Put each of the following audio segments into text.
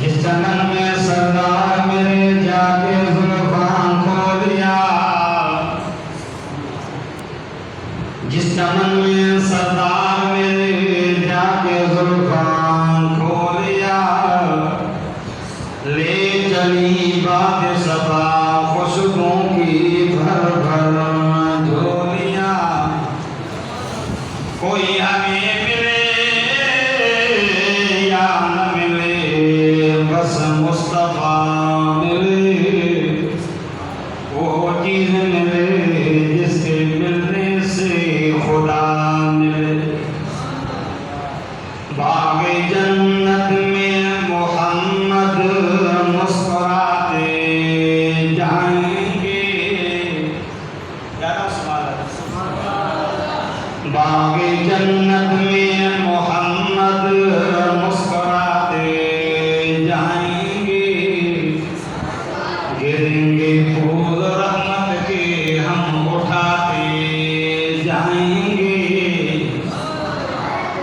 जिस चमन में सरदार मेरे जाके जुल्फान खोलिया जिस चमन में सरदार मेरे जाके जुल्फान खोलिया ले चली बात सबा खुशबू की भर भर झोलिया कोई हमें मिले या न मिले बस मुस्तफा मिले वो चीज मिले जिसके मिलने से खुदा मिले बागे जन्नत में मोहम्मद मुस्कुराते जाएंगे बागे जन्नत में मोहम्मद मुस्कुराते जाएंगे गिरेंगे फूल रहमत के हम उठाते जाएंगे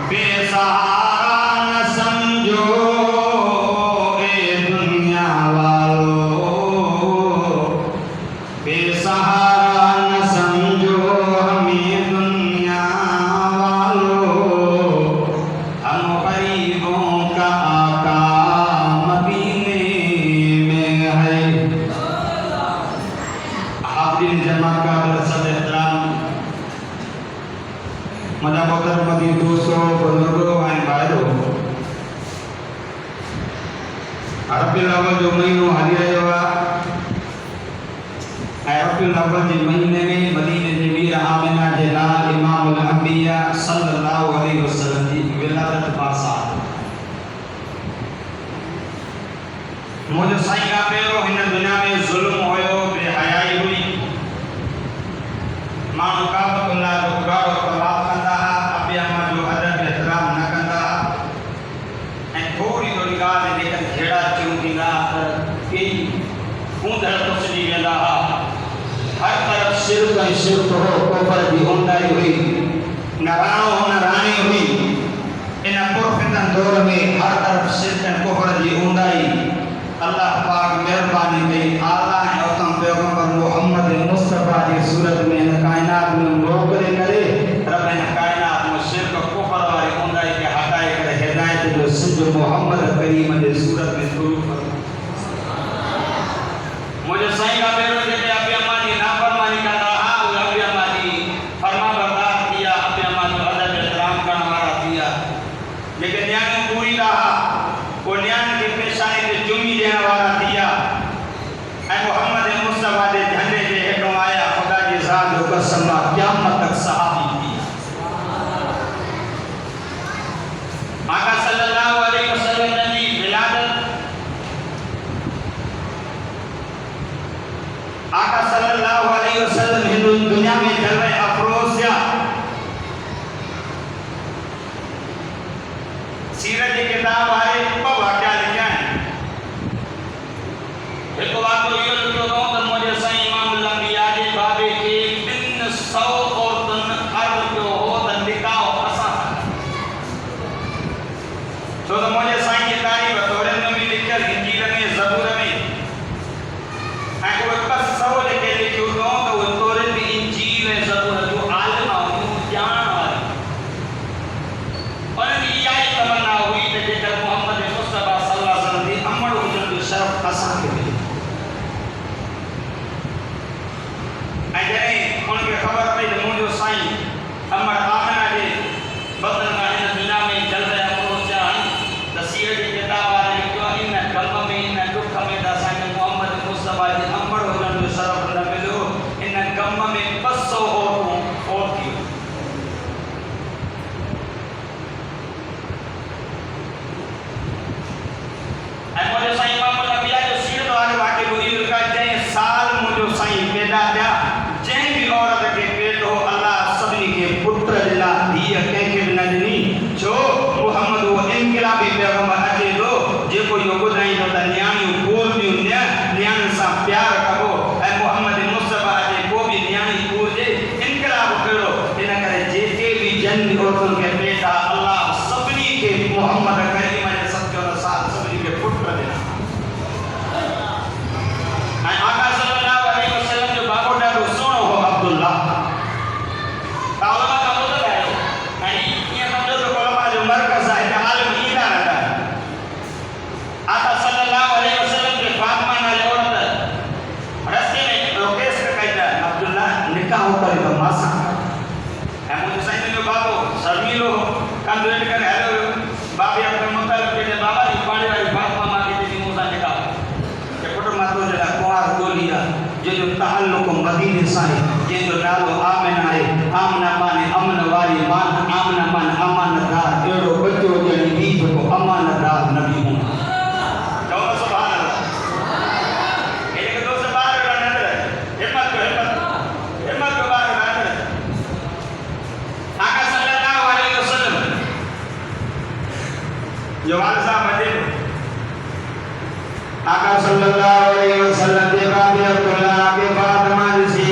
बेसहारा न समझो ए दुनिया वालों बेसहारा न समझो हमें दुनिया वालों हम गरीबों का आका मदीने में है हाज़िर जमा का बरसत एहतराम मदा मोहतरम मदी दोस्तों बुजुर्गों और भाइयों रब्बिल अव्वल जो महीनो हली रहियो आहे ऐं रब्बिल अव्वल जे महीने में मदीने जे मीर आमिना जे लाल इमामुल अंबिया सल्लल्लाहु अलैहि वसल्लम जी विलादत पासा मुझे साईं का पहिरियों हिन दुनिया में ज़ुल्म हुयो बेहयाई हुई माण्हू काबतुल्लाह जो गाढ़ो तवाफ़ कंदा हुआ अबिया मां जो अदब एहतराम न कंदा ऐं थोरी थोरी ॻाल्हि जेकॾहिं जहिड़ा थियूं थींदा त कई ऊंधड़ पुछजी वेंदा हुआ हर तरफ़ शिरक ऐं शिरक हो कुफर जी ऊंदाई हुई न राणो न राणी हुई इन पुरफ़ितन दौर में हर तरफ़ शिरक ऐं कुफर जी ऊंदाई अल्लाह पाक मेहरबानी कई आला ऐं उतम पैगंबर मुहम्मद मुस्तफ़ा सूरत में इन कायनात में मोकिले करे रब इन कायनात में शिरक कुफर वारी उंदाई के हटाए करे हिदायत जो सिज मोहम्मद करीम जे सूरत में शुरू करो मुझे सही का बेरो जेके अभी अम्मा जी नाफरमानी कर रहा वो अभी अम्मा जी फरमा बरदार किया अभी अम्मा जो अदब एहतराम करने वाला दिया लेकिन न्याय पूरी रहा वो न्याय के पेशानी पे जुमी देने वाला दिया ऐ मोहम्मद मुस्तफा दे झंडे जे हेठों आया खुदा की जात जो कसम क़यामत तक सहाबी दिया आका सल्लल्लाहु अलैहि वसल्लम ने विलादत आका सल्लल्लाहु अलैहि वसल्लम हिंदू दुनिया में जलवे अफरोज या सीरत की किताब वाले वाक्या लिखा है एक बात तो ये लिखो तो मुझे सही इमाम अल-अंबिया के बाबे के बिन 100 और तन अर्ब जो हो तन निकाह फसा तो मुझे सही की तारीफ तौरात में भी लिखा इंजील में ज़बूर में है को बस 100 लिखे लिखो तो वो तौरात इंजील ज़बूर जो आलिम हो जान वाले और ये तमन्ना हुई कि जेकर मोहम्मद मुस्तफा सल्लल्लाहु अलैहि वसल्लम दी अमर हुजन जो शरफ असा के मिले अजने उनके खबर पई तो मुझे साईं अमर आमना जे बदन का इन दुनिया में चल रहा अफरोज तसीर की किताब वाले जो इन कलम में इन दुख में दसाई मोहम्मद मुस्तफा जी अमर हुजन जो शरफ न मिलो इन गम में 500 और थी मुझे साईं इमाम अल-अंबिया जो सीरत वाले वाक़े को ये लिखा जै साल मुझे साईं पैदा थिया जै भी औरत के पेट हो अल्लाह सभी के पुत्र दिला दिया के न ॾिनी छो मोहम्मद वो इनकलाबी पैगंबर अचे दो जेको यो ॿुधाई तो न्याणियूं कूर बियूं न्याणियुनि सां प्यार कबो ऐं मोहम्मद मुस्तफा जे को भी न्याणी कूर जे इनकलाब कयो इन करे जेके भी जन औरतुनि के पेट अल्लाह सभी के मोहम्मद करीम जे सचो साथ सभी के पुत्र दिला ऐं आका सल्लल्लाहु अलैहि वसल्लम जो बाबो ॾाढो सुहिणो हो अब्दुल्ला तावला का मतलब है ऐं ये समझो तो कोलमा जो मरकज़ है हिते आलिम ईंदा रहंदा आका सल्लल्लाहु अलैहि वसल्लम के फातिमा नाले औरत रस्ते में रोकेस के कहता अब्दुल्ला निकाह करे तो मासा ऐं मुझे साईं जो बाबो शर्मीलो कंप्लेंट करे हलो बाबे अपने मुतालिब के बाबा जी पाणी वाली फातिमा मां के दी मुसा निकाह के पुट मातो जड़ा कुआर गोलिया जो ताल्लुक मदीने सां जे जो नालो आमिना है आमिना माने अमन वाली मान आमिना मान अमानतदार एड़ो बच्चो जणी दी को अमानतदार नबी हूं कहो सुभान अल्लाह एक दो से बाहर रहने हिम्मत को बाहर रहने आका सल्लल्लाहु अलैहि वसल्लम जो वालसा मदीना आका सल्लल्लाहु अलैहि वसल्लम के बाबे अब्दुल्ला के